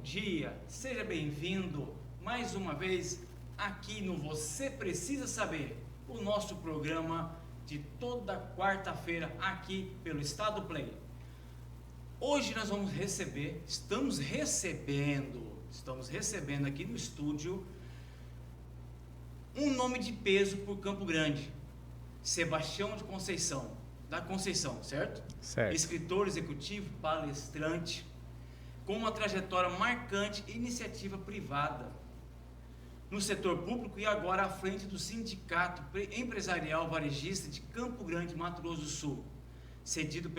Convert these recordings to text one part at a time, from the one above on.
dia, seja bem-vindo mais uma vez aqui no Você Precisa Saber, o nosso programa de toda quarta-feira aqui pelo Estado Play. Hoje nós estamos recebendo aqui no estúdio um nome de peso por Campo Grande, Sebastião da Conceição, certo? Certo. Escritor executivo, palestrante, com uma trajetória marcante e iniciativa privada no setor público e agora à frente do Sindicato Empresarial Varejista de Campo Grande, Mato Grosso do Sul, cedido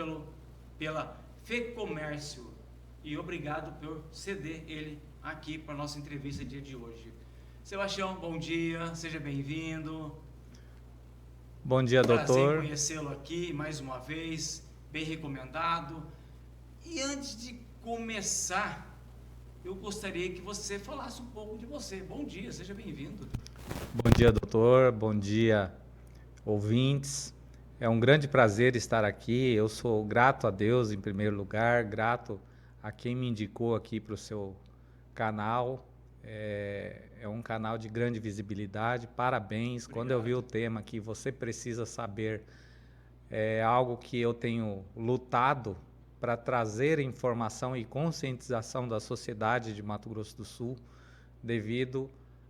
pela FEComércio. E obrigado por ceder ele aqui para a nossa entrevista dia de hoje. Sebastião, bom dia, seja bem-vindo. Bom dia, doutor. Prazer conhecê-lo aqui mais uma vez, bem recomendado. E antes de começar, eu gostaria que você falasse um pouco de você. Bom dia, seja bem-vindo. Bom dia, doutor. Bom dia, ouvintes. É um grande prazer estar aqui. Eu sou grato a Deus, em primeiro lugar, grato a quem me indicou aqui para o seu canal. É um canal de grande visibilidade. Parabéns. Obrigado. Quando eu vi o tema que você precisa saber, é algo que eu tenho lutado para trazer informação e conscientização da sociedade de Mato Grosso do Sul devido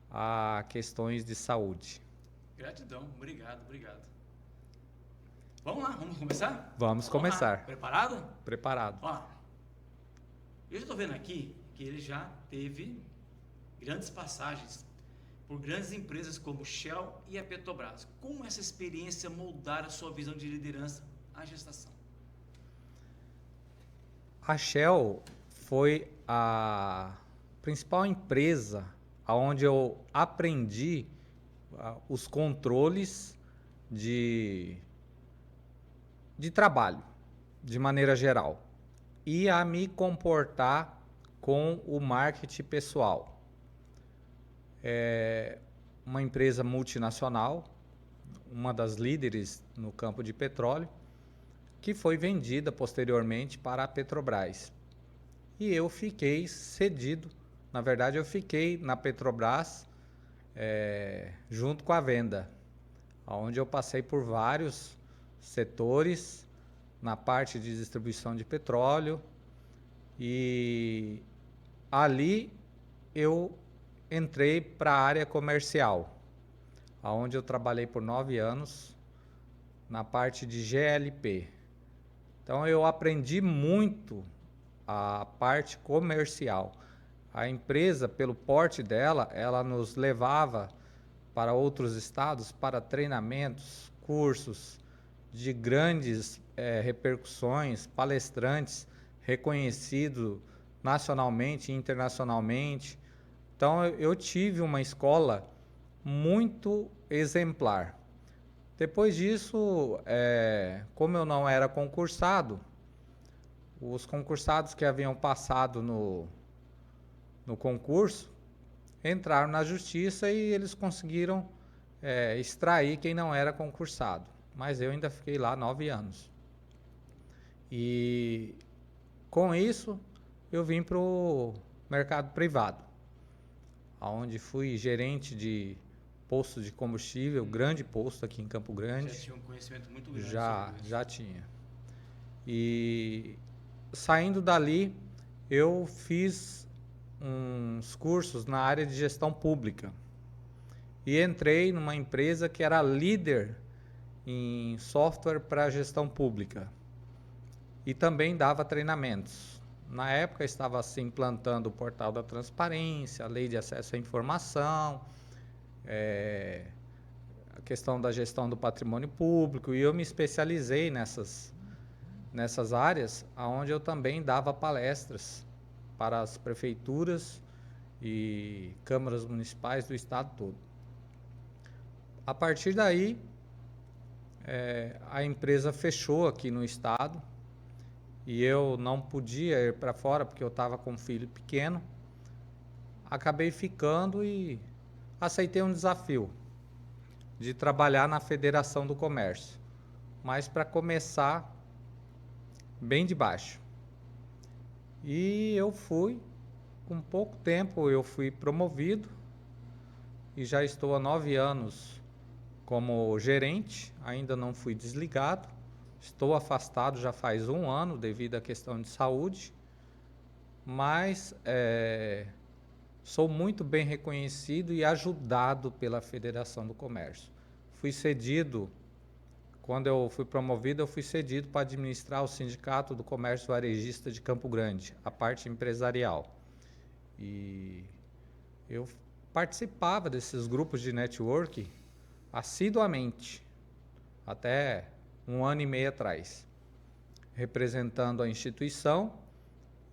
a questões de saúde. Gratidão, obrigado. Vamos lá, vamos começar? Vamos começar. Preparado? Preparado. Ó, eu já estou vendo aqui que ele já teve grandes passagens por grandes empresas como Shell e a Petrobras. Como essa experiência moldar a sua visão de liderança à gestação? A Shell foi a principal empresa onde eu aprendi os controles de trabalho, de maneira geral, e a me comportar com o marketing pessoal. É uma empresa multinacional, uma das líderes no campo de petróleo, que foi vendida posteriormente para a Petrobras. E eu fiquei cedido, na verdade eu fiquei na Petrobras junto com a venda, onde eu passei por vários setores na parte de distribuição de petróleo, e ali eu entrei para a área comercial, onde eu trabalhei por 9 anos na parte de GLP. Então eu aprendi muito a parte comercial. A empresa, pelo porte dela, ela nos levava para outros estados para treinamentos, cursos de grandes repercussões, palestrantes reconhecidos nacionalmente e internacionalmente. Então eu tive uma escola muito exemplar. Depois disso, como eu não era concursado, os concursados que haviam passado no concurso entraram na justiça e eles conseguiram extrair quem não era concursado. Mas eu ainda fiquei lá 9 anos. E com isso, eu vim para o mercado privado, onde fui gerente de posto de combustível, grande posto aqui em Campo Grande. Já tinha um conhecimento muito grande. Já tinha. E saindo dali, eu fiz uns cursos na área de gestão pública. E entrei numa empresa que era líder em software para gestão pública. E também dava treinamentos. Na época estava se implantando o portal da transparência, a lei de acesso à informação, a questão da gestão do patrimônio público, e eu me especializei nessas áreas, onde eu também dava palestras para as prefeituras e câmaras municipais do estado todo. A partir daí, a empresa fechou aqui no estado e eu não podia ir para fora porque eu estava com um filho pequeno. Acabei ficando e aceitei um desafio de trabalhar na Federação do Comércio, mas para começar bem de baixo. E eu fui com pouco tempo eu fui promovido e já estou há 9 anos como gerente, ainda não fui desligado. Estou afastado já faz 1 ano devido à questão de saúde, mas sou muito bem reconhecido e ajudado pela Federação do Comércio. Fui cedido, quando eu fui promovido, eu fui cedido para administrar o Sindicato do Comércio Varejista de Campo Grande, a parte empresarial. E eu participava desses grupos de network assiduamente, até 1 ano e meio atrás, representando a instituição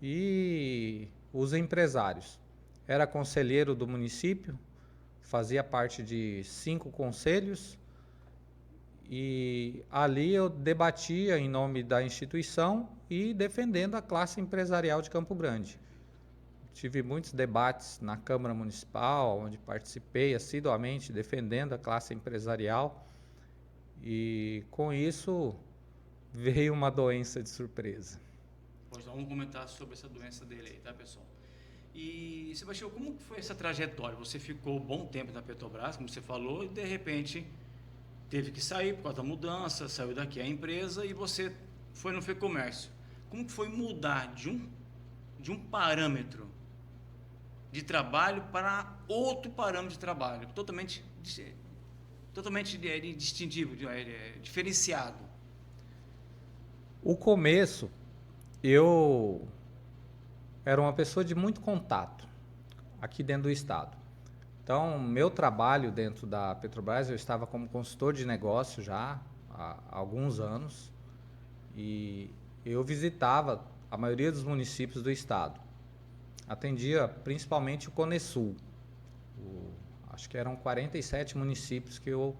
e os empresários. Era conselheiro do município, fazia parte de 5 conselhos e ali eu debatia em nome da instituição e defendendo a classe empresarial de Campo Grande. Tive muitos debates na Câmara Municipal, onde participei assiduamente defendendo a classe empresarial e com isso veio uma doença de surpresa. Pois vamos comentar sobre essa doença dele aí, tá, pessoal? E, Sebastião, como foi essa trajetória? Você ficou um bom tempo na Petrobras, como você falou, e de repente teve que sair por causa da mudança, saiu daqui a empresa e você foi no FEComércio. Como que foi mudar de um parâmetro de trabalho para outro parâmetro de trabalho, totalmente distintivo, diferenciado? O começo, eu era uma pessoa de muito contato aqui dentro do estado. Então, meu trabalho dentro da Petrobras, eu estava como consultor de negócio já há alguns anos e eu visitava a maioria dos municípios do estado. Atendia principalmente o Conesul. Acho que eram 47 municípios que eu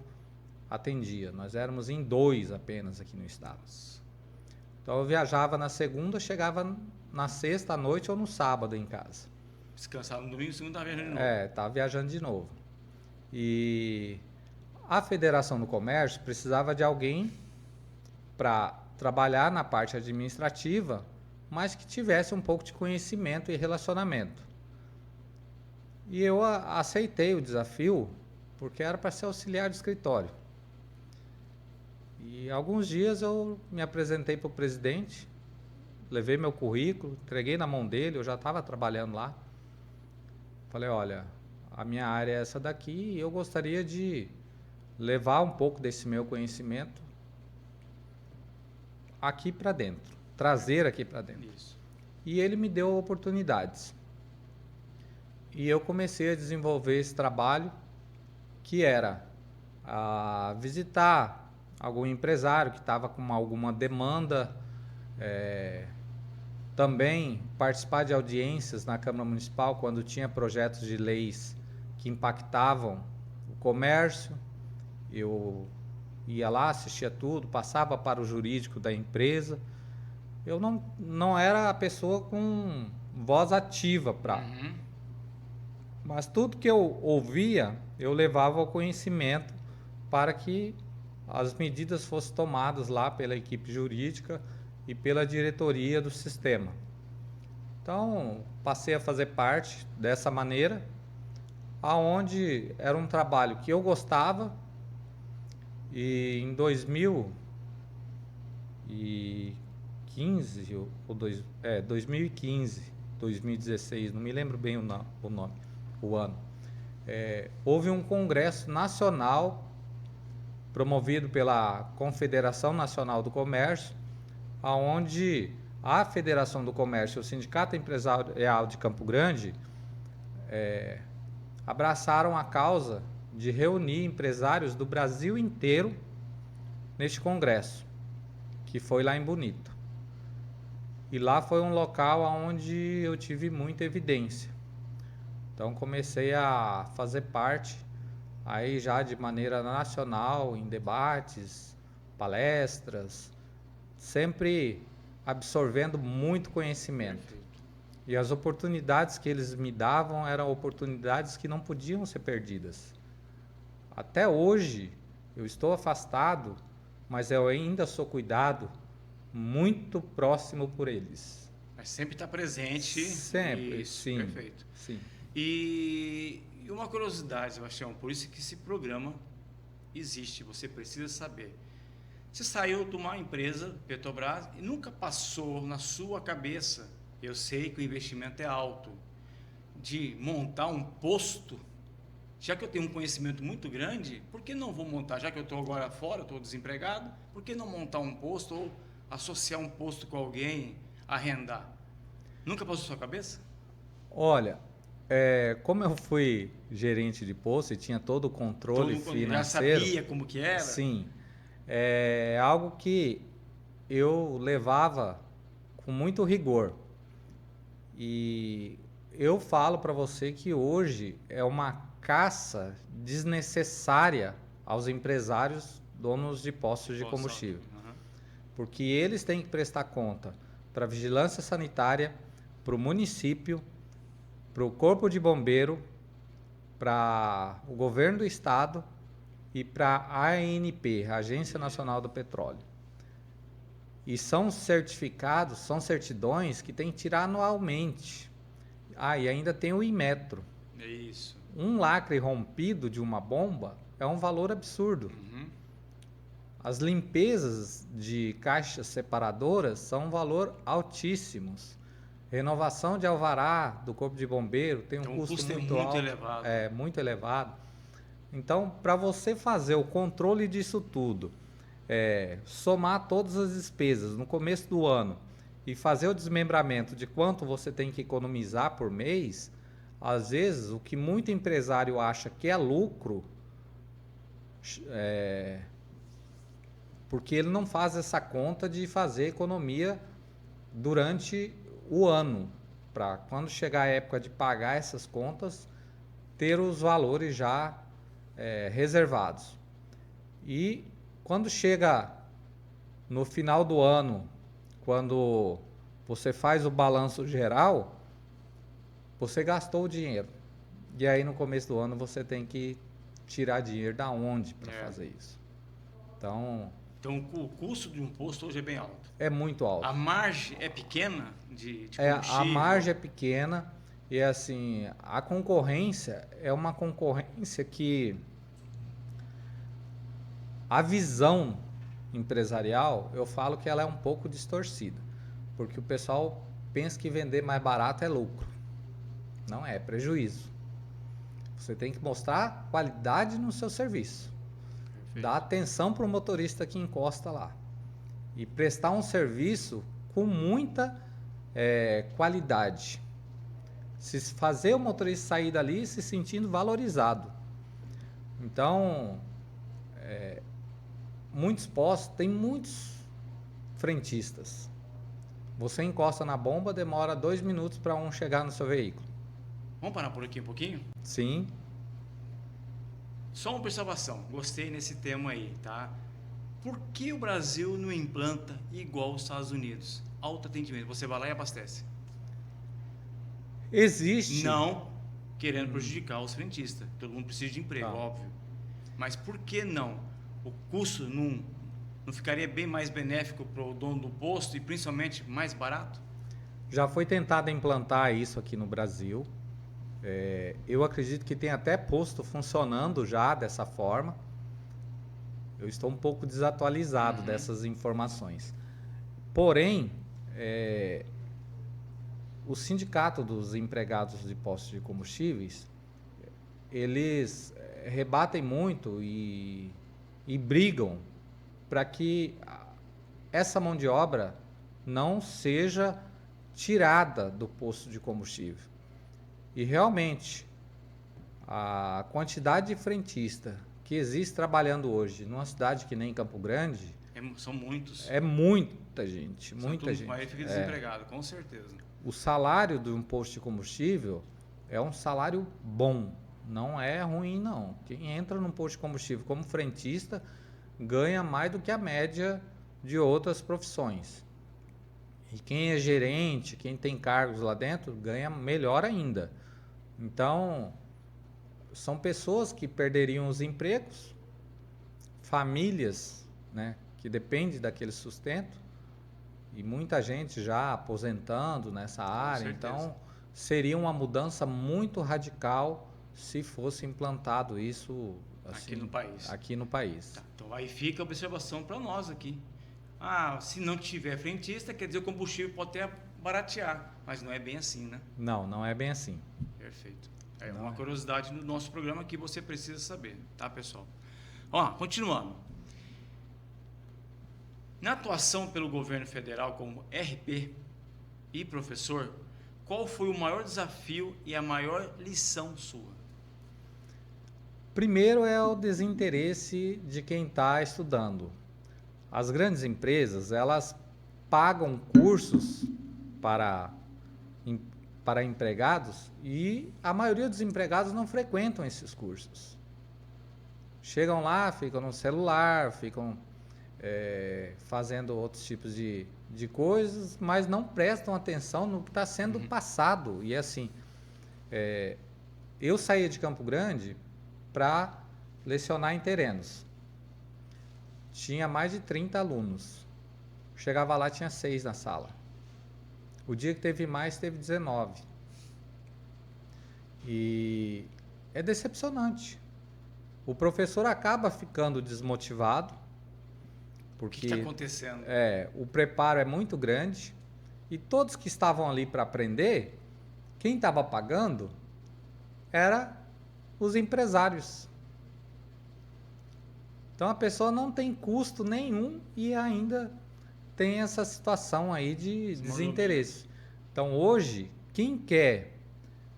atendia. Nós éramos em 2 apenas aqui no estado. Então eu viajava na segunda, chegava na sexta à noite ou no sábado em casa. Descansava no domingo, segunda estava viajando de novo. Estava viajando de novo. E a Federação do Comércio precisava de alguém para trabalhar na parte administrativa, mas que tivesse um pouco de conhecimento e relacionamento. E eu aceitei o desafio, porque era para ser auxiliar de escritório. E alguns dias eu me apresentei para o presidente, levei meu currículo, entreguei na mão dele, eu já estava trabalhando lá. Falei, olha, a minha área é essa daqui e eu gostaria de levar um pouco desse meu conhecimento aqui para dentro, trazer aqui para dentro. Isso. E ele me deu oportunidades. E eu comecei a desenvolver esse trabalho, que era visitar algum empresário que estava com alguma demanda, também participar de audiências na Câmara Municipal quando tinha projetos de leis que impactavam o comércio. Eu ia lá, assistia tudo, passava para o jurídico da empresa. Eu não era a pessoa com voz ativa para... Mas tudo que eu ouvia, eu levava ao conhecimento para que as medidas fossem tomadas lá pela equipe jurídica e pela diretoria do sistema. Então, passei a fazer parte dessa maneira, aonde era um trabalho que eu gostava, e em 2015, 2016, não me lembro bem o ano, houve um congresso nacional promovido pela Confederação Nacional do Comércio, onde a Federação do Comércio e o Sindicato Empresarial de Campo Grande abraçaram a causa de reunir empresários do Brasil inteiro neste congresso, que foi lá em Bonito. E lá foi um local onde eu tive muita evidência. Então comecei a fazer parte aí já de maneira nacional, em debates, palestras, sempre absorvendo muito conhecimento. Perfeito. E as oportunidades que eles me davam eram oportunidades que não podiam ser perdidas. Até hoje, eu estou afastado, mas eu ainda sou cuidado muito próximo por eles. Mas sempre está presente. Sempre, Isso, sim. Perfeito. Sim. E uma curiosidade, Sebastião, por isso que esse programa existe, você precisa saber. Você saiu de uma empresa, Petrobras, e nunca passou na sua cabeça, eu sei que o investimento é alto, de montar um posto. Já que eu tenho um conhecimento muito grande, por que não vou montar? Já que eu estou agora fora, estou desempregado, por que não montar um posto ou associar um posto com alguém, arrendar? Nunca passou na sua cabeça? Olha, como eu fui gerente de posto e tinha todo o controle Já financeiro, sabia como que era? sim, é algo que eu levava com muito rigor. E eu falo para você que hoje é uma caça desnecessária aos empresários donos de postos de combustível, porque eles têm que prestar conta para a vigilância sanitária, para o município, para o corpo de bombeiro, para o governo do estado e para a ANP, a Agência Nacional do Petróleo. E são certificados, são certidões que tem que tirar anualmente. E ainda tem o Inmetro. É isso. Um lacre rompido de uma bomba é um valor absurdo. As limpezas de caixas separadoras são um valor altíssimos. Renovação de alvará do Corpo de Bombeiro tem um custo muito alto, elevado. É muito elevado. Então, para você fazer o controle disso tudo, somar todas as despesas no começo do ano e fazer o desmembramento de quanto você tem que economizar por mês, às vezes o que muito empresário acha que é lucro, porque ele não faz essa conta de fazer economia durante o ano, para quando chegar a época de pagar essas contas, ter os valores já reservados. E quando chega no final do ano, quando você faz o balanço geral, você gastou o dinheiro. E aí no começo do ano você tem que tirar dinheiro da onde para fazer isso. Então o custo de um posto hoje é bem alto. É muito alto. A margem é pequena de combustível? A margem é pequena e assim, a concorrência é uma concorrência que a visão empresarial, eu falo que ela é um pouco distorcida, porque o pessoal pensa que vender mais barato é lucro. Não é prejuízo. Você tem que mostrar qualidade no seu serviço. Perfeito. Dar atenção para o motorista que encosta lá. E prestar um serviço com muita qualidade. Se fazer o motorista sair dali se sentindo valorizado. Então, muitos postos, tem muitos frentistas. Você encosta na bomba, demora 2 minutos para um chegar no seu veículo. Vamos parar por aqui um pouquinho? Sim. Só uma observação, gostei nesse tema aí, tá? Por que o Brasil não implanta igual os Estados Unidos? Alto atendimento, você vai lá e abastece. Existe. Não querendo prejudicar os frentistas. Todo mundo precisa de emprego, óbvio. Mas por que não? O custo não ficaria bem mais benéfico para o dono do posto e principalmente mais barato? Já foi tentado implantar isso aqui no Brasil. Eu acredito que tem até posto funcionando já dessa forma. Eu estou um pouco desatualizado dessas informações. Porém, o sindicato dos empregados de postos de combustíveis, eles rebatem muito e brigam para que essa mão de obra não seja tirada do posto de combustível. E realmente, a quantidade de frentista que existe trabalhando hoje numa cidade que nem Campo Grande... São muitos. É muita gente, muita gente. Aí fica desempregado, com certeza. O salário de um posto de combustível é um salário bom, não é ruim não. Quem entra num posto de combustível como frentista ganha mais do que a média de outras profissões. E quem é gerente, quem tem cargos lá dentro, ganha melhor ainda. Então, são pessoas que perderiam os empregos, famílias, né, que dependem daquele sustento, e muita gente já aposentando nessa área, certeza. então seria uma mudança muito radical se fosse implantado isso assim, Aqui no país. aqui no país. Tá, então aí fica a observação para nós aqui. Se não tiver frentista, quer dizer o combustível pode até baratear, mas não é bem assim, né? Não, não é bem assim. Perfeito. É Não uma é. curiosidade do nosso programa que você precisa saber, tá, pessoal? Ó, continuando. Na atuação pelo governo federal como RP e professor, qual foi o maior desafio e a maior lição sua? Primeiro é o desinteresse de quem está estudando. As grandes empresas, elas pagam cursos para, para empregados e a maioria dos empregados não frequentam esses cursos. Chegam lá, ficam no celular, ficam fazendo outros tipos de coisas, mas não prestam atenção no que está sendo passado. E assim, eu saía de Campo Grande para lecionar em terrenos. Tinha mais de 30 alunos. Chegava lá, tinha 6 na sala. O dia que teve mais, teve 19. E é decepcionante. O professor acaba ficando desmotivado, porque O que está acontecendo? o preparo é muito grande e todos que estavam ali para aprender, quem estava pagando era os empresários. Então a pessoa não tem custo nenhum e ainda tem essa situação aí de desinteresse. Então hoje, quem quer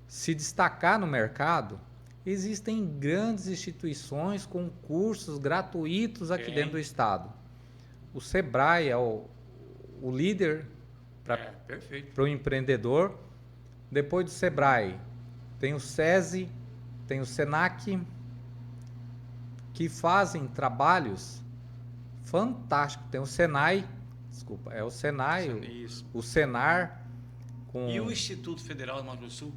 se destacar no mercado, existem grandes instituições com cursos gratuitos aqui dentro do estado. O Sebrae é o líder para o empreendedor. Depois do Sebrae, tem o SESI, tem o SENAC, que fazem trabalhos fantásticos. Tem o Senai, o Senai, o Senar. E o Instituto Federal do Mato Grosso do Sul?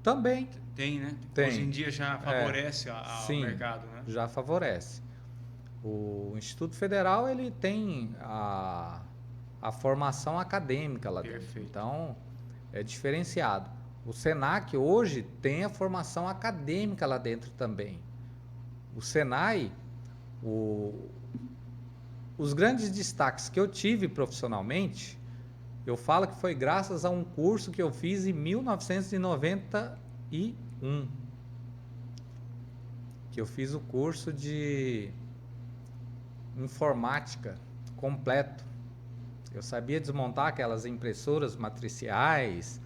Também. Tem, né? Tem. Hoje em dia já favorece ao mercado, né? Já favorece. O Instituto Federal, ele tem a formação acadêmica lá dentro. Perfeito. Então, é diferenciado. O Senac hoje tem a formação acadêmica lá dentro também. O Senai, os grandes destaques que eu tive profissionalmente, eu falo que foi graças a um curso que eu fiz em 1991. Que eu fiz o curso de informática completo. Eu sabia desmontar aquelas impressoras matriciais,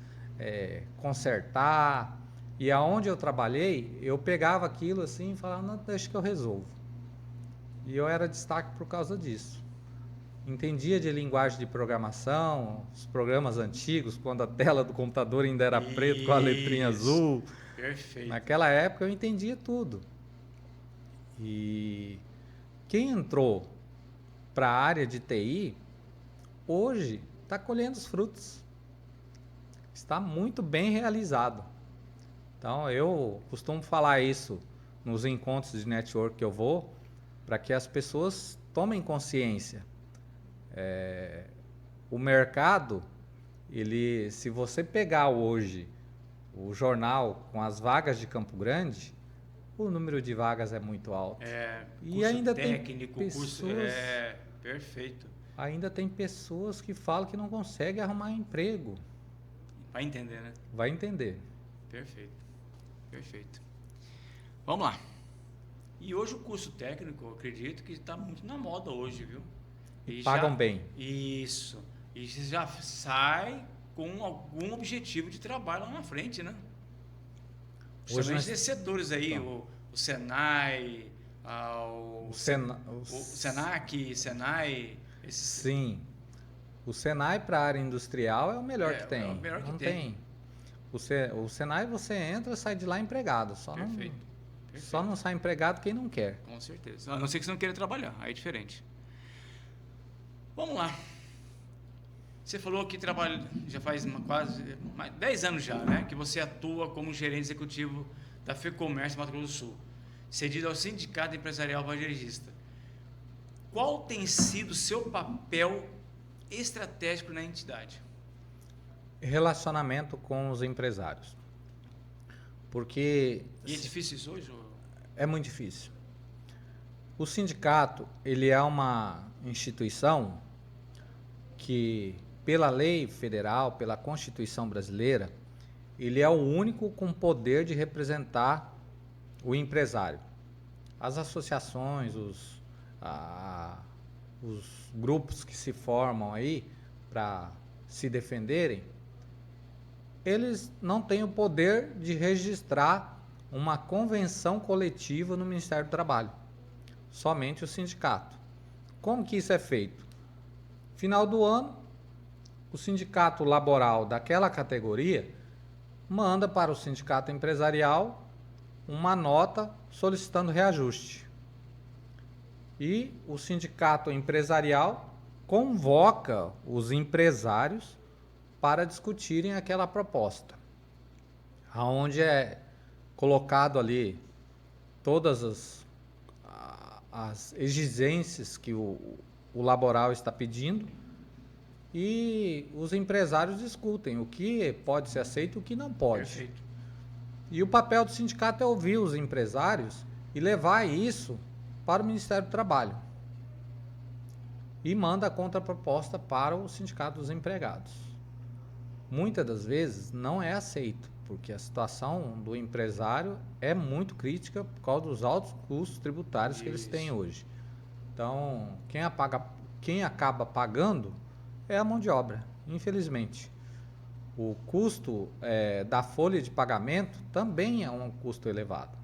consertar. E aonde eu trabalhei, eu pegava aquilo assim e falava, não, deixa que eu resolvo. E eu era destaque por causa disso. Entendia de linguagem de programação, os programas antigos, quando a tela do computador ainda era preto com a letrinha azul. Perfeito. Naquela época eu entendia tudo. E quem entrou para a área de TI, hoje está colhendo os frutos. Está muito bem realizado. Então, eu costumo falar isso nos encontros de network que eu vou, para que as pessoas tomem consciência. O mercado, se você pegar hoje o jornal com as vagas de Campo Grande, o número de vagas é muito alto. E ainda técnico, tem pessoas, curso... perfeito. Ainda tem pessoas que falam que não conseguem arrumar emprego. Vai entender, né? Vai entender. Perfeito. Perfeito. Vamos lá. E hoje o curso técnico, eu acredito que está muito na moda hoje, viu? E pagam bem. Isso. E já sai com algum objetivo de trabalho lá na frente, né? Principalmente nesses setores aí, então, o Senai, o Senac, Senai... Sim. O Senai para a área industrial é o melhor que tem. É o melhor que não tem. O Senai você entra e sai de lá empregado. Perfeito. Só não sai empregado quem não quer. Com certeza. A não ser que você não queira trabalhar, aí é diferente. Vamos lá. Você falou que trabalha, já faz quase 10 anos já, né? Que você atua como gerente executivo da FEComércio Mato Grosso do Sul, cedido ao Sindicato Empresarial Varejista. Qual tem sido o seu papel estratégico na entidade? Relacionamento com os empresários. Porque E é difícil isso hoje? é muito difícil. O sindicato, ele é uma instituição que, pela lei federal, pela Constituição brasileira, ele é o único com poder de representar o empresário. As associações, os grupos que se formam aí para se defenderem, eles não têm o poder de registrar uma convenção coletiva no Ministério do Trabalho. Somente o sindicato. Como que isso é feito? Final do ano, o sindicato laboral daquela categoria manda para o sindicato empresarial uma nota solicitando reajuste. E o sindicato empresarial convoca os empresários para discutirem aquela proposta, onde é colocado ali todas as exigências que o laboral está pedindo, e os empresários discutem o que pode ser aceito e o que não pode. Perfeito. E o papel do sindicato é ouvir os empresários e levar isso para o Ministério do Trabalho. E manda a contraproposta para o Sindicato dos Empregados. Muitas das vezes não é aceito, porque a situação do empresário é muito crítica por causa dos altos custos tributários que eles têm hoje. Então, quem acaba pagando é a mão de obra, infelizmente. O custo da folha de pagamento também é um custo elevado.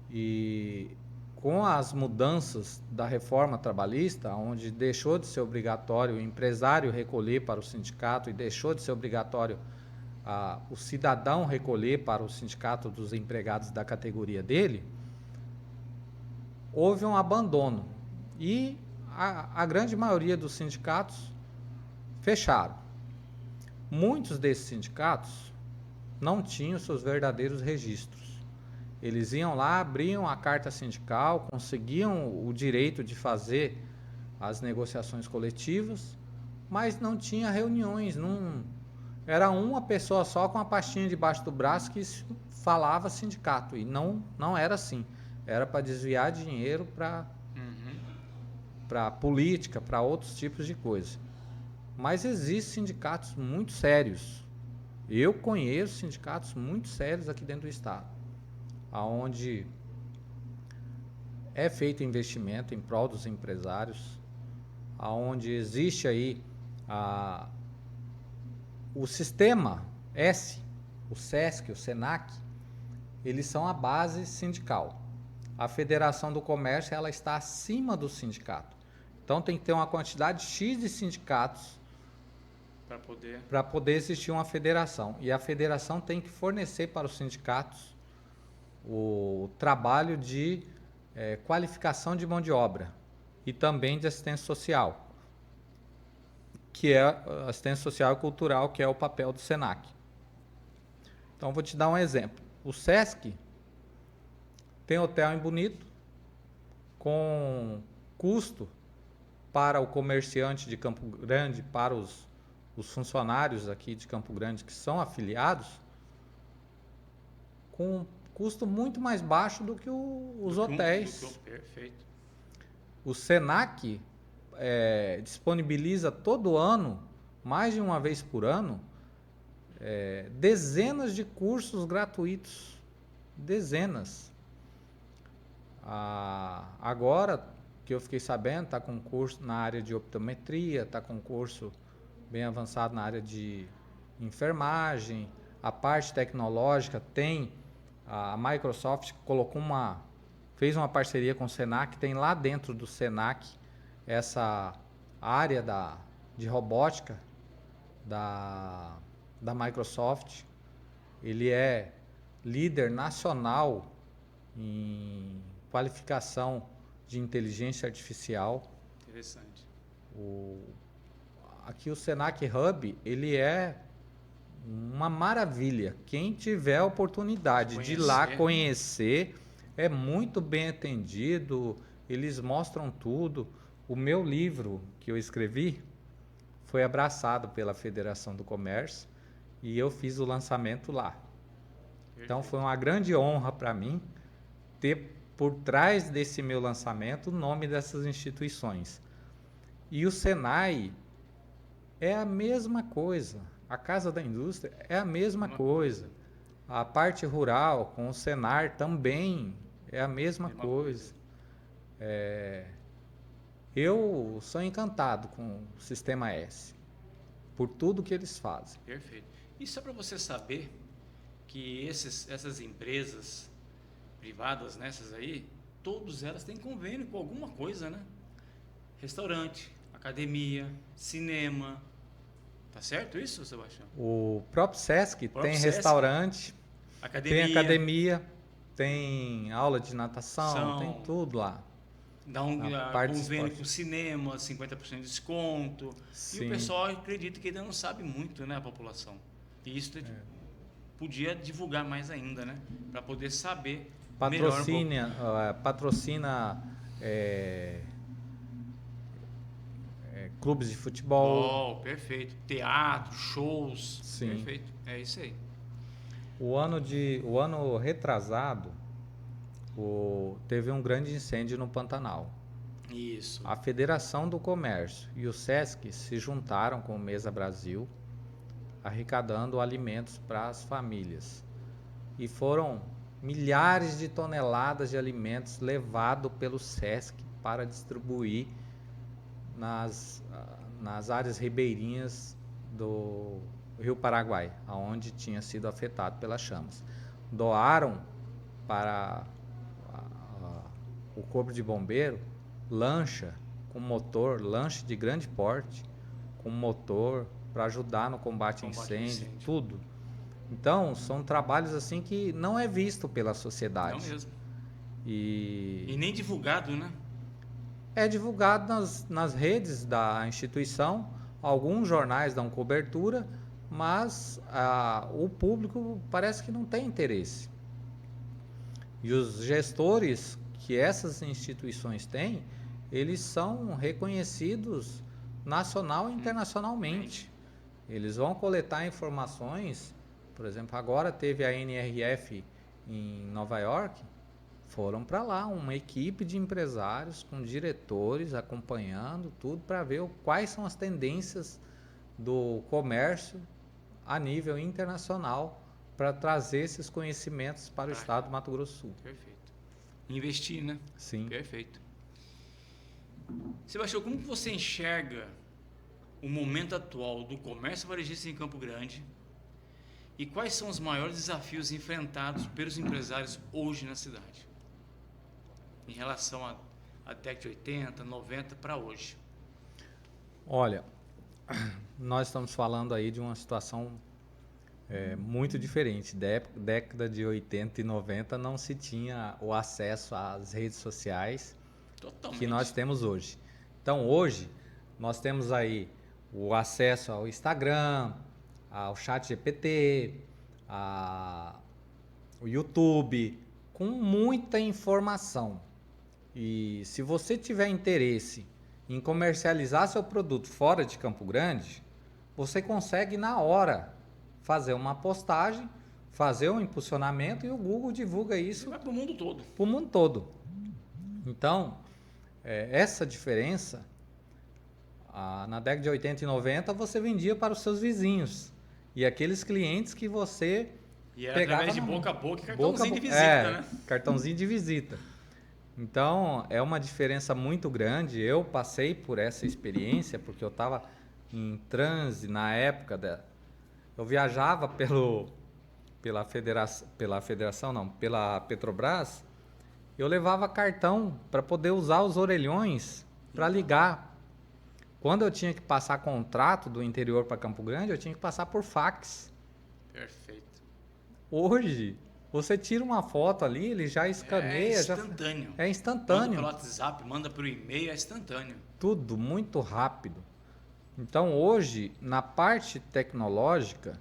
E com as mudanças da reforma trabalhista, onde deixou de ser obrigatório o empresário recolher para o sindicato e deixou de ser obrigatório o cidadão recolher para o sindicato dos empregados da categoria dele, houve um abandono. E a grande maioria dos sindicatos fecharam. Muitos desses sindicatos não tinham seus verdadeiros registros. Eles iam lá, abriam a carta sindical, conseguiam o direito de fazer as negociações coletivas, mas não tinha reuniões. Era uma pessoa só com a pastinha debaixo do braço que falava sindicato. E não era assim. Era para desviar dinheiro para política, para outros tipos de coisa. Mas existem sindicatos muito sérios. Eu conheço sindicatos muito sérios aqui dentro do estado, onde é feito investimento em prol dos empresários, onde existe aí o sistema S, o SESC, o SENAC, eles são a base sindical. A Federação do Comércio, ela está acima do sindicato. Então tem que ter uma quantidade X de sindicatos para poder existir uma federação. E a federação tem que fornecer para os sindicatos o trabalho de qualificação de mão de obra e também de assistência social, que é assistência social e cultural, que é o papel do SENAC. Então, vou te dar um exemplo. O SESC tem hotel em Bonito, com custo para o comerciante de Campo Grande, para os funcionários aqui de Campo Grande que são afiliados, com custo muito mais baixo do que os hotéis. Perfeito. O SENAC disponibiliza todo ano, mais de uma vez por ano, dezenas de cursos gratuitos. Dezenas. Agora que eu fiquei sabendo, está com curso na área de optometria, está com curso bem avançado na área de enfermagem, a parte tecnológica tem. A Microsoft fez uma parceria com o SENAC, tem lá dentro do SENAC essa área de robótica da Microsoft. Ele é líder nacional em qualificação de inteligência artificial. Interessante. Aqui o SENAC Hub, ele é uma maravilha. Quem tiver a oportunidade de ir lá conhecer, é muito bem atendido, eles mostram tudo. o meu livro que eu escrevi foi abraçado pela Federação do Comércio e eu fiz o lançamento lá. Então foi uma grande honra para mim ter por trás desse meu lançamento o nome dessas instituições. E o Senai é a mesma coisa, a Casa da Indústria é a mesma coisa, a parte rural com o Senar também é a mesma coisa. Eu sou encantado com o Sistema S, por tudo que eles fazem. Perfeito. E só para você saber que essas empresas privadas, nessas aí, todas elas têm convênio com alguma coisa, né? Restaurante, academia, cinema. Tá certo isso, Sebastião? O próprio Sesc tem Sesc, restaurante, academia, tem academia, tem aula de natação, tem tudo lá. Dá convênio com o cinema, 50% de desconto. Sim. E o pessoal acredita que ainda não sabe muito, né, a população. E isso podia divulgar mais ainda, né? Para poder saber patrocina clubes de futebol. Perfeito. Teatro, shows. Sim. Perfeito. É isso aí. O ano retrasado, teve um grande incêndio no Pantanal. Isso. A Federação do Comércio e o Sesc se juntaram com o Mesa Brasil, arrecadando alimentos para as famílias. E foram milhares de toneladas de alimentos levados pelo Sesc para distribuir nas áreas ribeirinhas do Rio Paraguai, onde tinha sido afetado pelas chamas. Doaram para o Corpo de Bombeiro lancha com motor, lancha de grande porte, com motor para ajudar no combate a incêndio, tudo. Então, são trabalhos assim que não é visto pela sociedade. Não mesmo. E nem divulgado, né? É divulgado nas redes da instituição, alguns jornais dão cobertura, mas o público parece que não tem interesse. E os gestores que essas instituições têm, eles são reconhecidos nacional e internacionalmente. Eles vão coletar informações, por exemplo, agora teve a NRF em Nova York, foram para lá uma equipe de empresários com diretores acompanhando tudo para ver quais são as tendências do comércio a nível internacional para trazer esses conhecimentos para o estado do Mato Grosso do Sul. Perfeito. Investir, né? Sim. Perfeito. Sebastião, como que você enxerga o momento atual do comércio varejista em Campo Grande e quais são os maiores desafios enfrentados pelos empresários hoje na cidade? Em relação à década de 80, 90 para hoje. Olha, nós estamos falando aí de uma situação muito diferente. Década de 80 e 90 não se tinha o acesso às redes sociais que nós temos hoje. Então hoje nós temos aí o acesso ao Instagram, ao ChatGPT, ao YouTube, com muita informação. E se você tiver interesse em comercializar seu produto fora de Campo Grande, você consegue na hora fazer uma postagem, fazer um impulsionamento e o Google divulga isso para o mundo todo. Para o mundo todo. Então, essa diferença, na década de 80 e 90, você vendia para os seus vizinhos. E aqueles clientes que você pegava através de boca a boca e cartãozinho de visita, né? Cartãozinho de visita. Então, é uma diferença muito grande. Eu passei por essa experiência porque eu estava em transe na época. Eu viajava pela Petrobras. Eu levava cartão para poder usar os orelhões para ligar. Quando eu tinha que passar contrato do interior para Campo Grande, eu tinha que passar por fax. Perfeito. Hoje, você tira uma foto ali, ele já escaneia. É instantâneo. É instantâneo. Manda pelo WhatsApp, manda pelo e-mail, é instantâneo. Tudo muito rápido. Então, hoje, na parte tecnológica,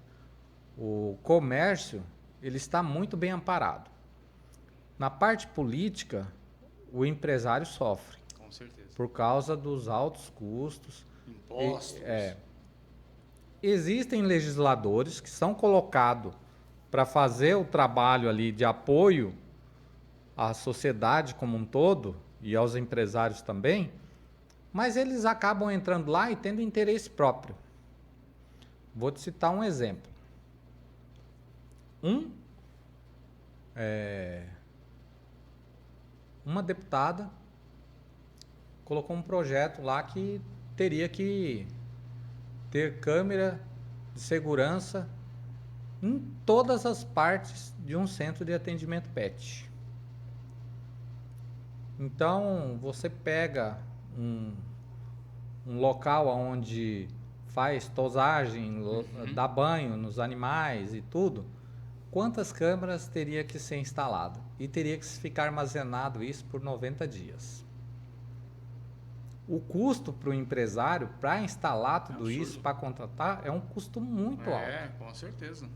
o comércio ele está muito bem amparado. Na parte política, o empresário sofre. Com certeza. por causa dos altos custos. Impostos. Existem legisladores que são colocados para fazer o trabalho ali de apoio à sociedade como um todo e aos empresários também, mas eles acabam entrando lá e tendo interesse próprio. Vou te citar um exemplo. Uma deputada colocou um projeto lá que teria que ter câmera de segurança em todas as partes de um centro de atendimento PET. Então, você pega um local onde faz tosagem, dá banho nos animais e tudo, quantas câmeras teria que ser instalado? E teria que ficar armazenado isso por 90 dias. O custo para o empresário, para instalar tudo isso, para contratar, é um custo muito alto. É, com certeza.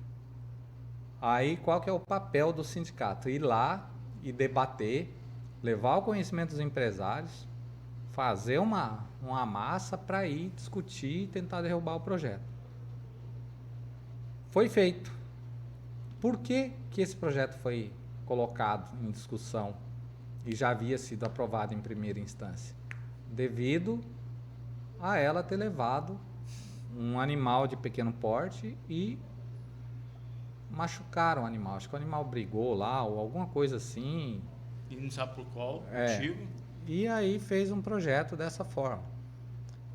Aí, qual que é o papel do sindicato? Ir lá e debater, levar o conhecimento dos empresários, fazer uma massa para ir discutir e tentar derrubar o projeto. Foi feito. Por que esse projeto foi colocado em discussão e já havia sido aprovado em primeira instância? Devido a ela ter levado um animal de pequeno porte e machucaram o animal. Acho que o animal brigou lá ou alguma coisa assim. E não sabe por qual motivo. E aí fez um projeto dessa forma.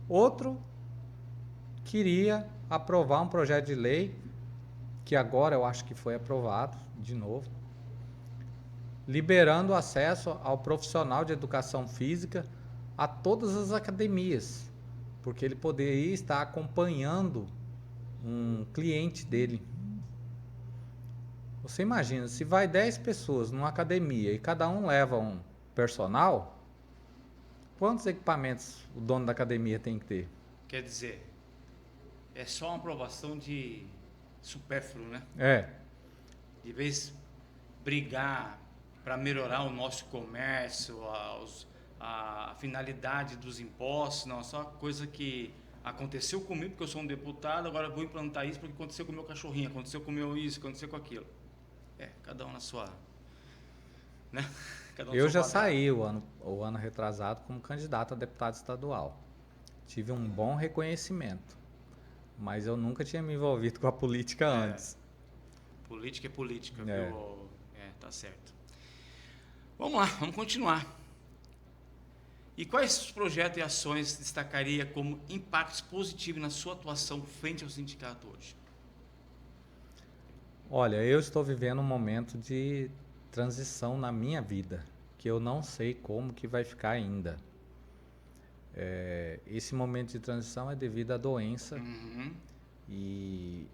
Outro queria aprovar um projeto de lei, que agora eu acho que foi aprovado de novo, liberando acesso ao profissional de educação física a todas as academias, porque ele poderia estar acompanhando um cliente dele. Você imagina, se vai 10 pessoas numa academia e cada um leva um personal, quantos equipamentos o dono da academia tem que ter? Quer dizer, é só uma aprovação de supérfluo, né? De vez brigar para melhorar o nosso comércio, a finalidade dos impostos, não, só coisa que aconteceu comigo, porque eu sou um deputado, agora vou implantar isso porque aconteceu com o meu cachorrinho, aconteceu com o meu isso, aconteceu com aquilo. Cada um na sua... Né? Cada um eu já saí o ano retrasado como candidato a deputado estadual. Tive um bom reconhecimento, mas eu nunca tinha me envolvido com a política antes. Política é política, viu? Tá certo. Vamos lá, vamos continuar. E quais projetos e ações destacaria como impactos positivos na sua atuação frente ao sindicato hoje? Olha, eu estou vivendo um momento de transição na minha vida, que eu não sei como que vai ficar ainda. Esse momento de transição é devido à doença e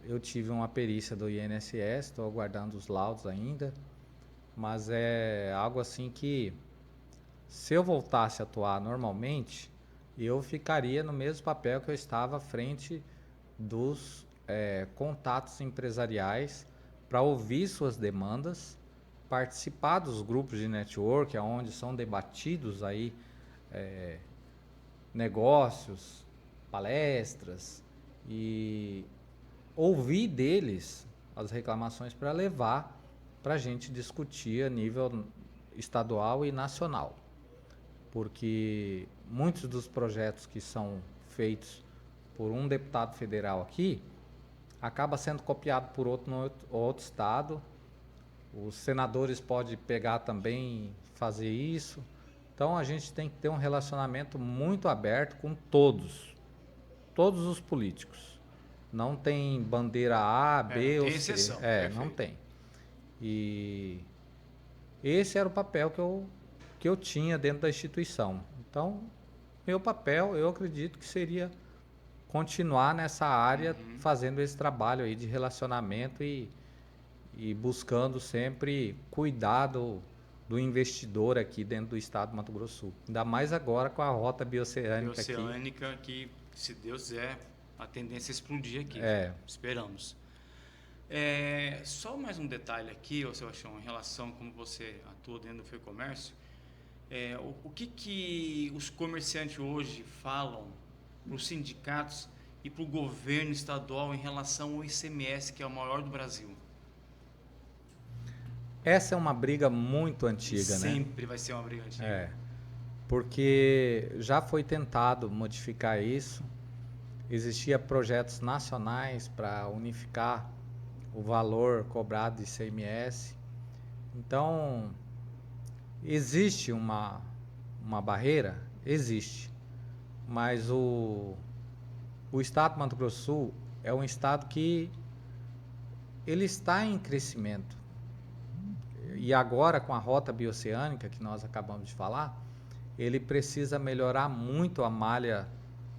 eu tive uma perícia do INSS, estou aguardando os laudos ainda, mas é algo assim que, se eu voltasse a atuar normalmente, eu ficaria no mesmo papel que eu estava à frente dos contatos empresariais para ouvir suas demandas, participar dos grupos de network, onde são debatidos aí negócios, palestras, e ouvir deles as reclamações para levar para a gente discutir a nível estadual e nacional. Porque muitos dos projetos que são feitos por um deputado federal aqui, acaba sendo copiado por outro estado. Os senadores podem pegar também, fazer isso. Então a gente tem que ter um relacionamento muito aberto com todos os políticos. Não tem bandeira A, B ou C. Exceção, não tem. E esse era o papel que eu tinha dentro da instituição. Então, meu papel, eu acredito que seria continuar nessa área, fazendo esse trabalho aí de relacionamento e buscando sempre cuidar do investidor aqui dentro do estado do Mato Grosso do Sul. Ainda mais agora com a rota bioceânica aqui. Bioceânica que, se Deus quiser, a tendência é explodir aqui. Esperamos. Só mais um detalhe aqui, Sebastião, em relação a como você atua dentro do FEComércio. O que os comerciantes hoje falam para os sindicatos e para o governo estadual em relação ao ICMS, que é o maior do Brasil? Essa é uma briga muito antiga, né? Sempre vai ser uma briga antiga. Porque já foi tentado modificar isso. Existia projetos nacionais para unificar o valor cobrado de ICMS. Então, existe uma barreira? Existe. Mas o estado do Mato Grosso do Sul é um estado que ele está em crescimento. E agora, com a rota bioceânica, que nós acabamos de falar, ele precisa melhorar muito a malha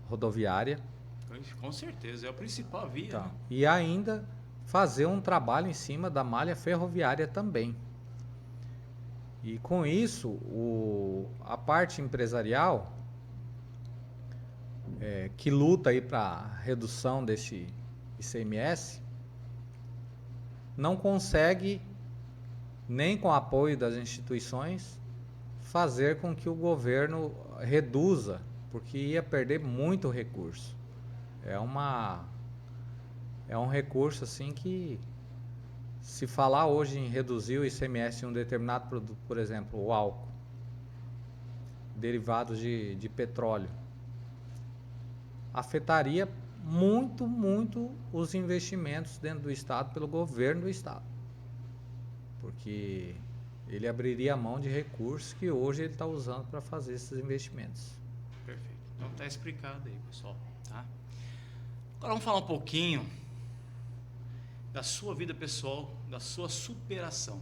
rodoviária. Com certeza, é a principal via. Então, né? E ainda fazer um trabalho em cima da malha ferroviária também. E com isso, a parte empresarial, que luta aí para redução desse ICMS, não consegue, nem com o apoio das instituições, fazer com que o governo reduza, porque ia perder muito recurso. É um recurso assim que, se falar hoje em reduzir o ICMS em um determinado produto, por exemplo, o álcool, derivados de petróleo, afetaria muito, muito os investimentos dentro do estado pelo governo do estado, porque ele abriria a mão de recursos que hoje ele está usando para fazer esses investimentos. Perfeito. Então está explicado aí, pessoal. Tá? Agora vamos falar um pouquinho da sua vida pessoal, da sua superação.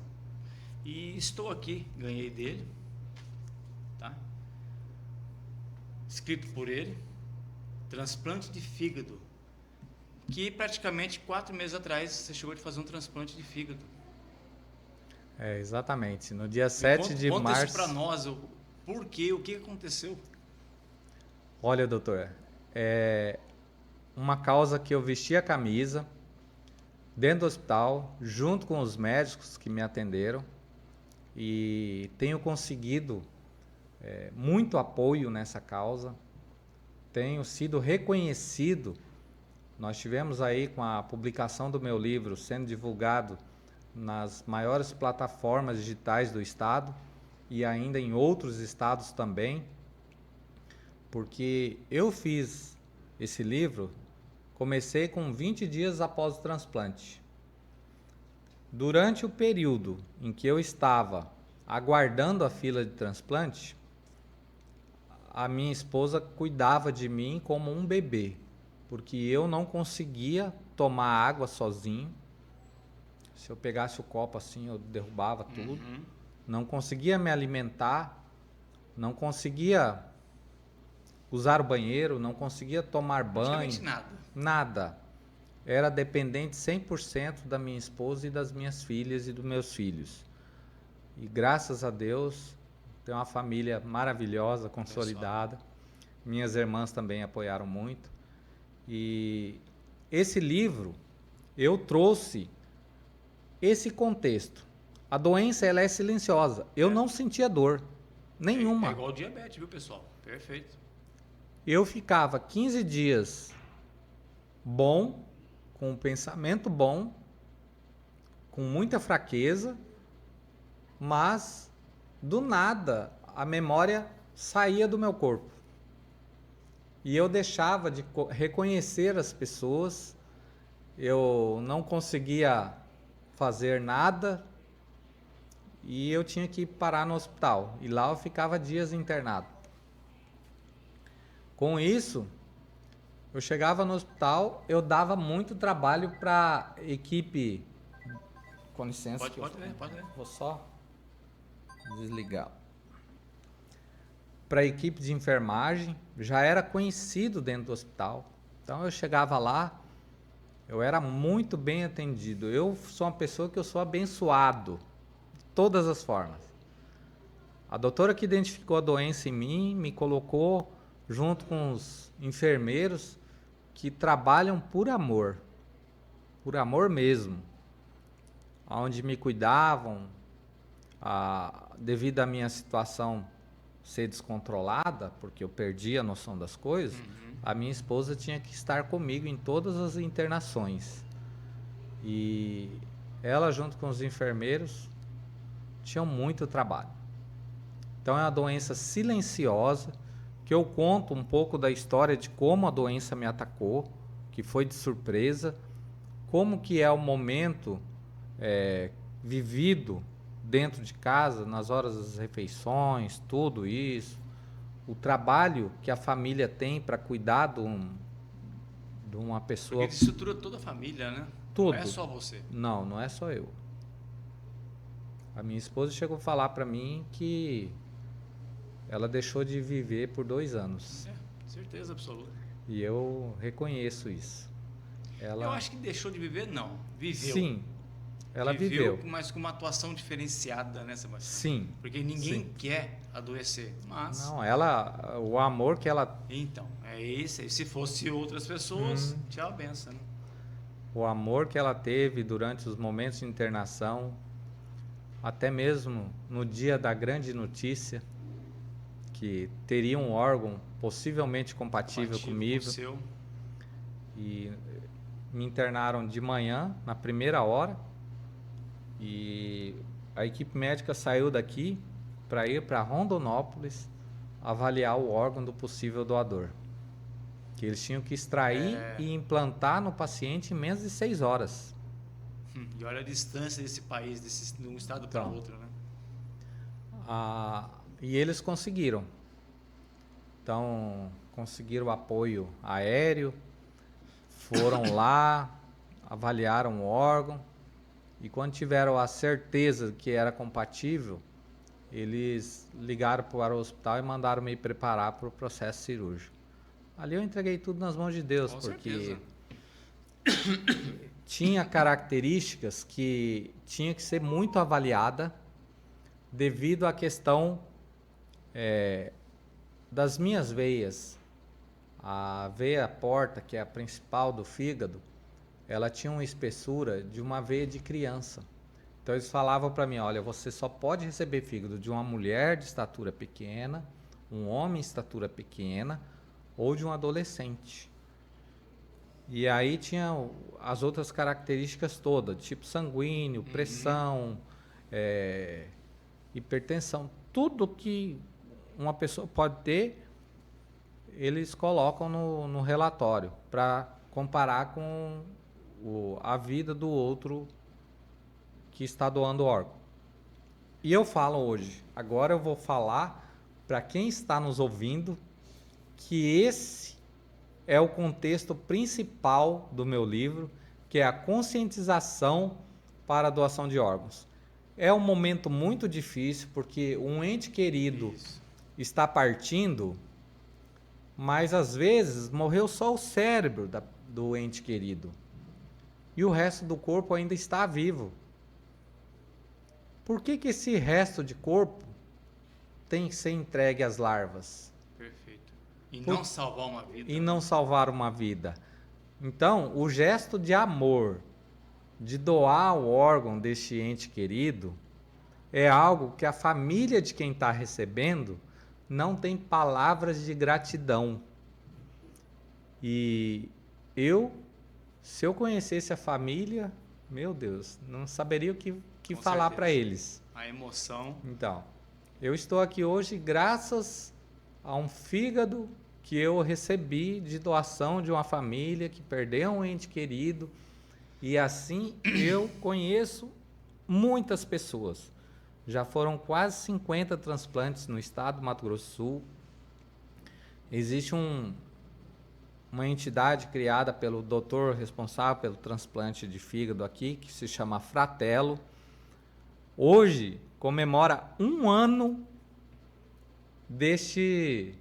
E estou aqui, ganhei dele, tá? Escrito por ele, transplante de fígado, que praticamente 4 meses atrás você chegou de fazer um transplante de fígado. Exatamente. No dia 7 de conta março... isso para nós, por quê, o que aconteceu? Olha, doutor, é uma causa que eu vesti a camisa dentro do hospital, junto com os médicos que me atenderam, e tenho conseguido muito apoio nessa causa, tenho sido reconhecido. Nós tivemos aí com a publicação do meu livro sendo divulgado nas maiores plataformas digitais do estado e ainda em outros estados também, porque eu fiz esse livro, comecei com 20 dias após o transplante. Durante o período em que eu estava aguardando a fila de transplante, a minha esposa cuidava de mim como um bebê, porque eu não conseguia tomar água sozinho. Se eu pegasse o copo assim, eu derrubava tudo. Não conseguia me alimentar, não conseguia usar o banheiro, não conseguia tomar banho. Nada. Era dependente 100% da minha esposa e das minhas filhas e dos meus filhos. E graças a Deus, tenho uma família maravilhosa, consolidada. Minhas irmãs também apoiaram muito. E esse livro, eu trouxe esse contexto. A doença, ela é silenciosa. Eu não sentia dor nenhuma. É igual diabetes, viu, pessoal? Perfeito. Eu ficava 15 dias bom, com um pensamento bom, com muita fraqueza, mas do nada a memória saía do meu corpo. E eu deixava de reconhecer as pessoas, eu não conseguia fazer nada e eu tinha que parar no hospital. E lá eu ficava dias internado. Com isso, eu chegava no hospital, eu dava muito trabalho para a equipe. Com licença. Pode ler. Vou só desligar. Para a equipe de enfermagem, já era conhecido dentro do hospital. Então eu chegava lá, eu era muito bem atendido. Eu sou uma pessoa que eu sou abençoado, de todas as formas. A doutora que identificou a doença em mim, me colocou junto com os enfermeiros que trabalham por amor mesmo, onde me cuidavam, devido à minha situação ser descontrolada, porque eu perdi a noção das coisas, a minha esposa tinha que estar comigo em todas as internações. E ela, junto com os enfermeiros, tinham muito trabalho. Então é uma doença silenciosa, que eu conto um pouco da história de como a doença me atacou, que foi de surpresa, como que é o momento vivido dentro de casa, nas horas das refeições, tudo isso, o trabalho que a família tem para cuidar de uma pessoa. Porque estrutura toda a família, né? Tudo. Não é só você. Não, não é só eu. A minha esposa chegou a falar para mim que ela deixou de viver por 2 anos. Certeza absoluta. E eu reconheço isso. Eu acho que deixou de viver, não. Viveu. Sim, ela viveu. Mas com uma atuação diferenciada, né, Sebastião? Sim. Porque ninguém quer adoecer, mas... Não, o amor que ela... Então, é esse. Se fosse outras pessoas, tchau, benção, né? O amor que ela teve durante os momentos de internação, até mesmo no dia da grande notícia, que teria um órgão possivelmente compatível comigo. Com o seu. E me internaram de manhã, na primeira hora, e a equipe médica saiu daqui para ir para Rondonópolis avaliar o órgão do possível doador. Que eles tinham que extrair e implantar no paciente em menos de 6 horas. E olha a distância desse país, de um estado para outro, né? E eles conseguiram. Então, conseguiram apoio aéreo, foram lá, avaliaram o órgão, e quando tiveram a certeza que era compatível, eles ligaram para o hospital e mandaram me preparar para o processo cirúrgico. Ali eu entreguei tudo nas mãos de Deus, Com porque certeza. Tinha características que tinha que ser muito avaliada devido à questão das minhas veias. A veia porta, que é a principal do fígado, ela tinha uma espessura de uma veia de criança. Então eles falavam para mim, olha, você só pode receber fígado de uma mulher de estatura pequena, um homem de estatura pequena ou de um adolescente. E aí tinha as outras características todas, tipo sanguíneo, pressão, hipertensão, tudo que uma pessoa pode ter, eles colocam no relatório para comparar com a vida do outro que está doando órgão. E eu falo hoje, agora eu vou falar para quem está nos ouvindo que esse é o contexto principal do meu livro, que é a conscientização para a doação de órgãos. É um momento muito difícil, porque um ente querido está partindo, mas às vezes morreu só o cérebro do ente querido. E o resto do corpo ainda está vivo. Por que esse resto de corpo tem que ser entregue às larvas? Perfeito. E não salvar uma vida. E não salvar uma vida. Então, o gesto de amor, de doar o órgão deste ente querido, é algo que a família de quem está recebendo não tem palavras de gratidão. E se eu conhecesse a família, meu Deus, não saberia o que falar para eles. A emoção. Então, eu estou aqui hoje graças a um fígado que eu recebi de doação de uma família que perdeu um ente querido, e assim eu conheço muitas pessoas. Já foram quase 50 transplantes no estado do Mato Grosso do Sul. Existe uma entidade criada pelo doutor responsável pelo transplante de fígado aqui, que se chama Fratello. Hoje comemora 1 ano deste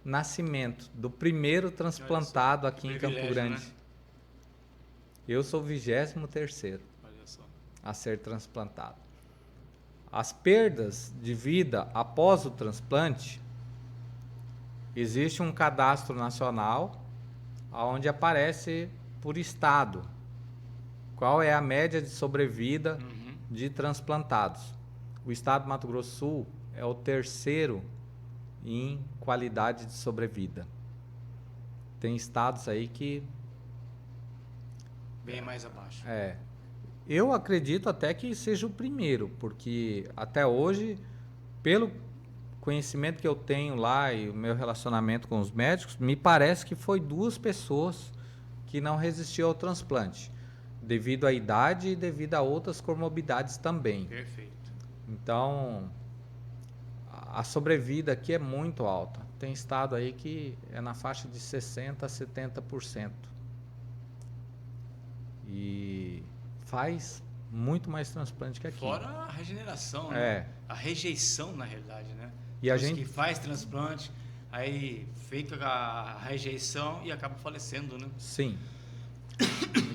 nascimento, do primeiro transplantado aqui em Campo Grande. Né? Eu sou o 23º a ser transplantado. As perdas de vida após o transplante, existe um cadastro nacional onde aparece por estado qual é a média de sobrevida de transplantados. O estado do Mato Grosso do Sul é o 3º em qualidade de sobrevida. Tem estados aí que... Bem mais abaixo. Eu acredito até que seja o primeiro, porque até hoje, pelo conhecimento que eu tenho lá e o meu relacionamento com os médicos, me parece que foi 2 pessoas que não resistiram ao transplante, devido à idade e devido a outras comorbidades também. Perfeito. Então, a sobrevida aqui é muito alta. Tem estado aí que é na faixa de 60% a 70%. E faz muito mais transplante que aqui. Fora a regeneração, né? A rejeição, na realidade, né? E a Os gente que faz transplante, aí fica a rejeição e acaba falecendo, né? Sim.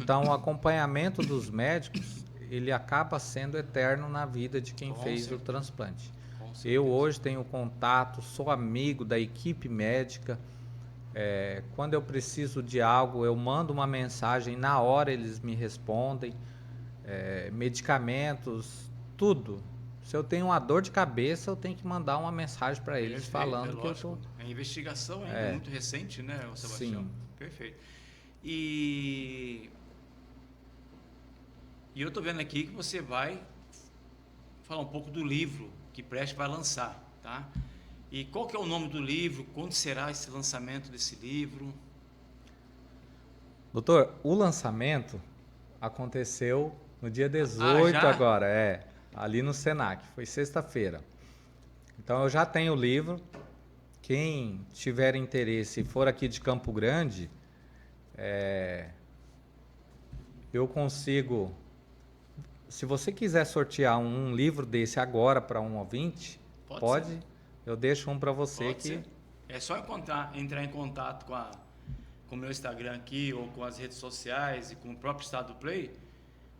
Então, o acompanhamento dos médicos, ele acaba sendo eterno na vida de quem fez o transplante. Eu hoje tenho contato, sou amigo da equipe médica. Quando eu preciso de algo, eu mando uma mensagem, na hora eles me respondem. Medicamentos, tudo. Se eu tenho uma dor de cabeça, eu tenho que mandar uma mensagem para eles falando que eu estou... A investigação é muito recente, né, Sebastião? Sim. Perfeito. E eu estou vendo aqui que você vai falar um pouco do livro que Preste vai lançar, tá? E qual que é o nome do livro? Quando será esse lançamento desse livro? Doutor, o lançamento aconteceu no dia 18 agora, ali no Senac, foi sexta-feira. Então eu já tenho o livro. Quem tiver interesse e for aqui de Campo Grande, eu consigo... Se você quiser sortear um livro desse agora para um ouvinte, pode. Eu deixo um para você aqui. É só entrar em contato com o meu Instagram aqui, ou com as redes sociais e com o próprio Estado Play.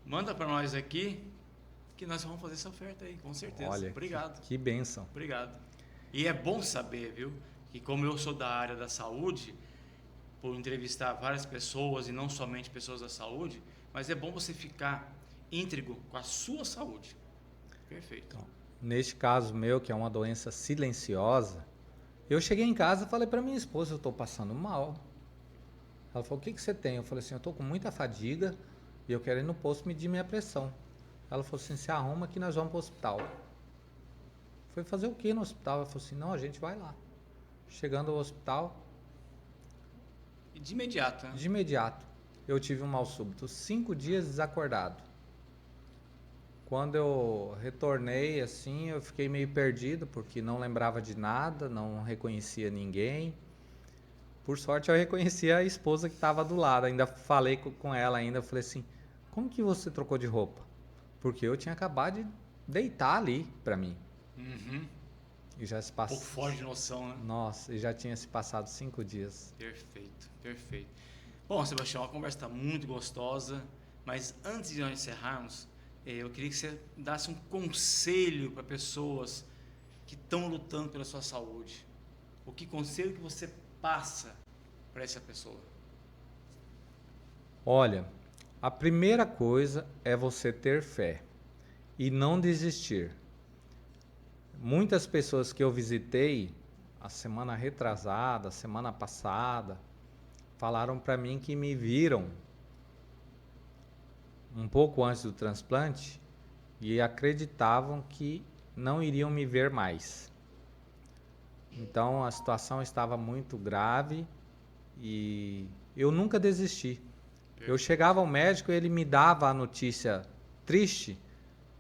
Manda para nós aqui, que nós vamos fazer essa oferta aí, com certeza. Olha, obrigado. Que bênção. Obrigado. E é bom saber, viu, que como eu sou da área da saúde, por entrevistar várias pessoas e não somente pessoas da saúde, mas é bom você ficar íntegro com a sua saúde. Perfeito. Então, neste caso meu, que é uma doença silenciosa, eu cheguei em casa e falei para minha esposa, eu estou passando mal. Ela falou, o que você tem? Eu falei assim, eu estou com muita fadiga e eu quero ir no posto medir minha pressão. Ela falou assim, se arruma que nós vamos para o hospital. Foi fazer o que no hospital? Ela falou assim, não, a gente vai lá. Chegando ao hospital... E de imediato, né? De imediato. Eu tive um mal súbito, 5 dias desacordado. Quando eu retornei, assim, eu fiquei meio perdido, porque não lembrava de nada, não reconhecia ninguém. Por sorte, eu reconheci a esposa que estava do lado. Ainda falei com ela ainda, falei assim, como que você trocou de roupa? Porque eu tinha acabado de deitar ali para mim. Uhum. E já se passou... Um pouco fora de noção, né? Nossa, e já tinha se passado 5 dias. Perfeito, perfeito. Bom, Sebastião, a conversa está muito gostosa, mas antes de nós encerrarmos, eu queria que você desse um conselho para pessoas que estão lutando pela sua saúde. Que conselho que você passa para essa pessoa? Olha, a primeira coisa é você ter fé e não desistir. Muitas pessoas que eu visitei a semana retrasada, a semana passada, falaram para mim que me viram um pouco antes do transplante e acreditavam que não iriam me ver mais. Então a situação estava muito grave e eu nunca desisti. Eu chegava ao médico, ele me dava a notícia triste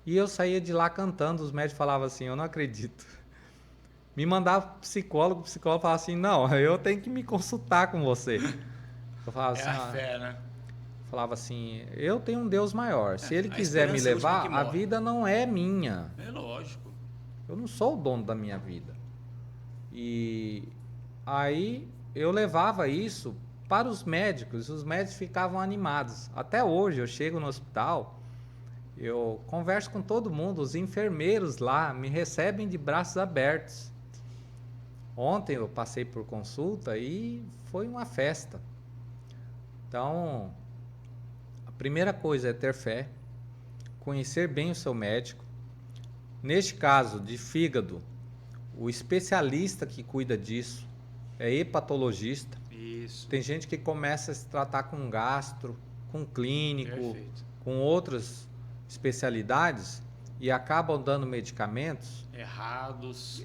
e eu saía de lá cantando. Os médicos falavam assim, eu não acredito. Me mandava pro psicólogo, o psicólogo falava assim, não, eu tenho que me consultar com você. Eu falava assim, a fé, né? Falava assim, eu tenho um Deus maior. Se ele quiser me levar, a vida não é minha. É lógico. Eu não sou o dono da minha vida. E aí eu levava isso para os médicos ficavam animados. Até hoje eu chego no hospital, eu converso com todo mundo, os enfermeiros lá me recebem de braços abertos. Ontem eu passei por consulta e foi uma festa. Então, a primeira coisa é ter fé, conhecer bem o seu médico. Neste caso de fígado, o especialista que cuida disso é hepatologista. Isso. Tem gente que começa a se tratar com gastro, com clínico, Perfeito. com outras especialidades e acabam dando medicamentos errados.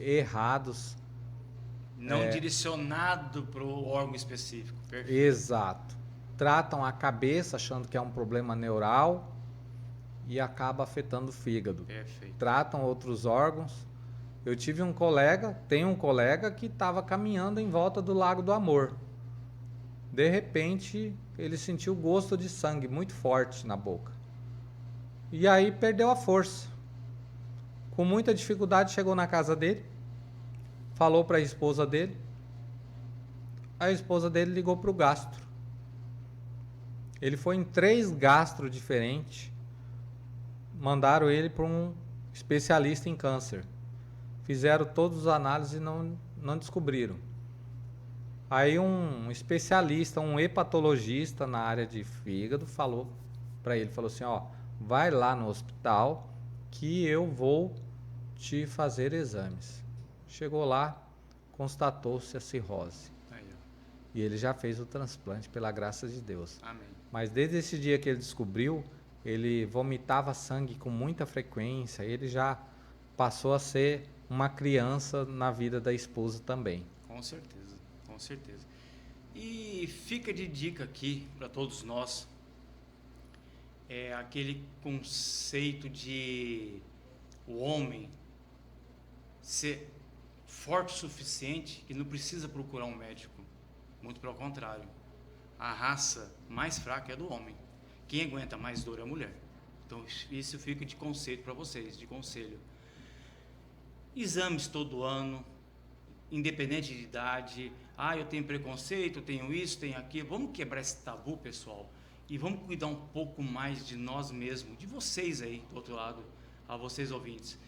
Não direcionado para o órgão específico. Perfeito. Exato. Tratam a cabeça achando que é um problema neural e acaba afetando o fígado. Perfeito. Tratam outros órgãos. Eu tenho um colega que estava caminhando em volta do Lago do Amor. De repente, ele sentiu gosto de sangue muito forte na boca. E aí perdeu a força. Com muita dificuldade chegou na casa dele, falou para a esposa dele. A esposa dele ligou para o gastro. Ele foi em 3 gastros diferentes. Mandaram ele para um especialista em câncer. Fizeram todas as análises e não descobriram. Aí um especialista, um hepatologista na área de fígado falou para ele, falou assim, ó, vai lá no hospital que eu vou te fazer exames. Chegou lá, constatou-se a cirrose. Aí, ó. E ele já fez o transplante, pela graça de Deus. Amém. Mas desde esse dia que ele descobriu, ele vomitava sangue com muita frequência, ele já passou a ser uma criança na vida da esposa também. Com certeza, com certeza. E fica de dica aqui para todos nós, aquele conceito de o homem ser forte o suficiente que não precisa procurar um médico. Muito pelo contrário. A raça mais fraca é do homem. Quem aguenta mais dor é a mulher. Então isso fica de conceito para vocês, de conselho. Exames todo ano, independente de idade. Eu tenho preconceito, eu tenho isso, tenho aquilo. Vamos quebrar esse tabu, pessoal, e vamos cuidar um pouco mais de nós mesmos, de vocês aí do outro lado, a vocês ouvintes.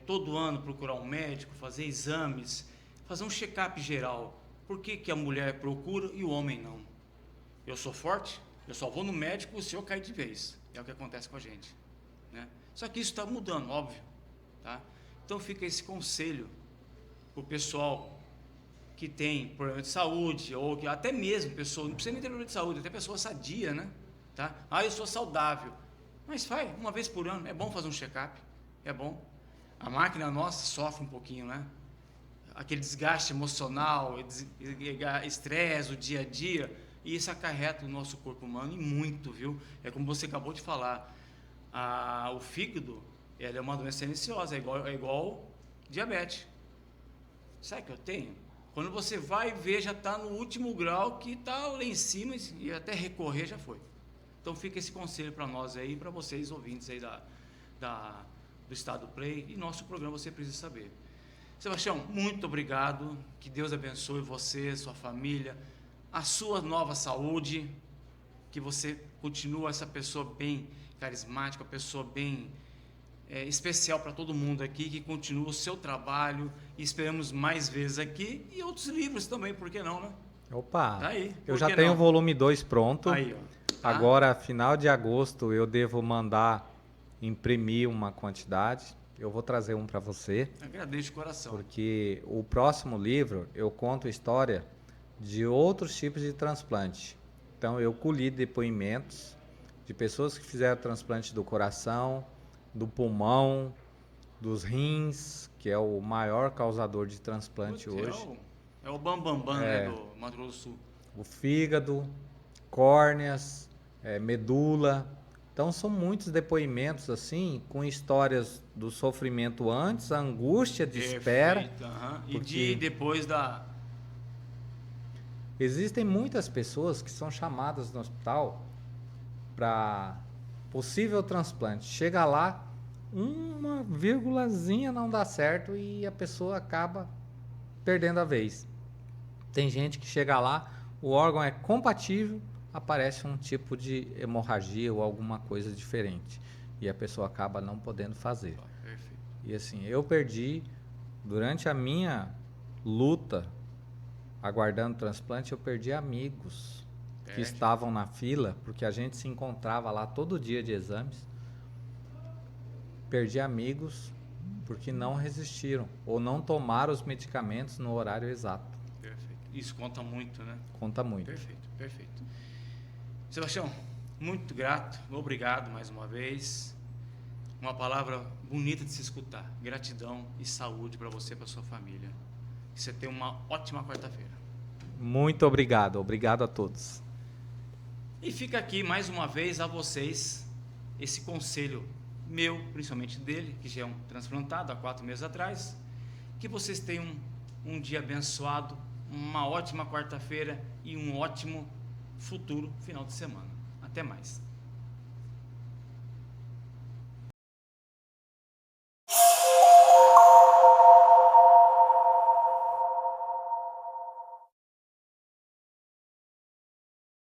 Todo ano procurar um médico, fazer exames, fazer um check-up geral. Por que a mulher procura e o homem não? Eu sou forte, eu só vou no médico se eu cair de vez. É o que acontece com a gente, né? Só que isso está mudando, óbvio, tá? Então fica esse conselho para o pessoal que tem problema de saúde, ou que até mesmo pessoa, não precisa nem ter problema de saúde, até pessoa sadia, né? Tá? Eu sou saudável. Mas faz uma vez por ano, é bom fazer um check-up, é bom. A máquina nossa sofre um pouquinho, né? Aquele desgaste emocional, estresse, o dia a dia, e isso acarreta o nosso corpo humano e muito, viu? É como você acabou de falar, o fígado, ele é uma doença silenciosa, é igual diabetes. Sabe o que eu tenho? Quando você vai ver, já está no último grau, que está lá em cima, e até recorrer já foi. Então fica esse conselho para nós aí, para vocês ouvintes aí do Estado Play, e nosso programa Você Precisa Saber. Sebastião, muito obrigado, que Deus abençoe você, sua família, a sua nova saúde, que você continue essa pessoa bem carismática, uma pessoa bem especial para todo mundo aqui, que continue o seu trabalho, e esperamos mais vezes aqui, e outros livros também, por que não, né? Opa, Tá aí, eu já tenho o volume 2 pronto. Aí, ó. Tá? Agora, final de agosto, eu devo mandar imprimir uma quantidade. Eu vou trazer um para você. Agradeço de coração. Porque o próximo livro eu conto a história de outros tipos de transplante. Então eu colhi depoimentos de pessoas que fizeram transplante do coração, do pulmão, dos rins, que é o maior causador de transplante hoje. É o bambambam, né, do Mato Grosso do Sul. O fígado, córneas, medula. Então são muitos depoimentos assim, com histórias do sofrimento antes, a angústia de espera. E de depois da... Existem muitas pessoas que são chamadas no hospital para possível transplante. Chega lá, uma vírgulazinha não dá certo e a pessoa acaba perdendo a vez. Tem gente que chega lá, o órgão é compatível, aparece um tipo de hemorragia ou alguma coisa diferente e a pessoa acaba não podendo fazer. Perfeito. E assim, eu perdi, durante a minha luta aguardando transplante, eu perdi amigos que estavam na fila, porque a gente se encontrava lá todo dia de exames. Perdi amigos porque não resistiram ou não tomaram os medicamentos no horário exato. Perfeito. Isso conta muito, né? Conta muito. Perfeito, perfeito. Sebastião, muito grato, obrigado mais uma vez. Uma palavra bonita de se escutar. Gratidão e saúde para você e para sua família. Que você tenha uma ótima quarta-feira. Muito obrigado. Obrigado a todos. E fica aqui mais uma vez a vocês esse conselho meu, principalmente dele, que já é um transplantado há 4 meses atrás. Que vocês tenham um dia abençoado, uma ótima quarta-feira e um ótimo futuro final de semana. Até mais.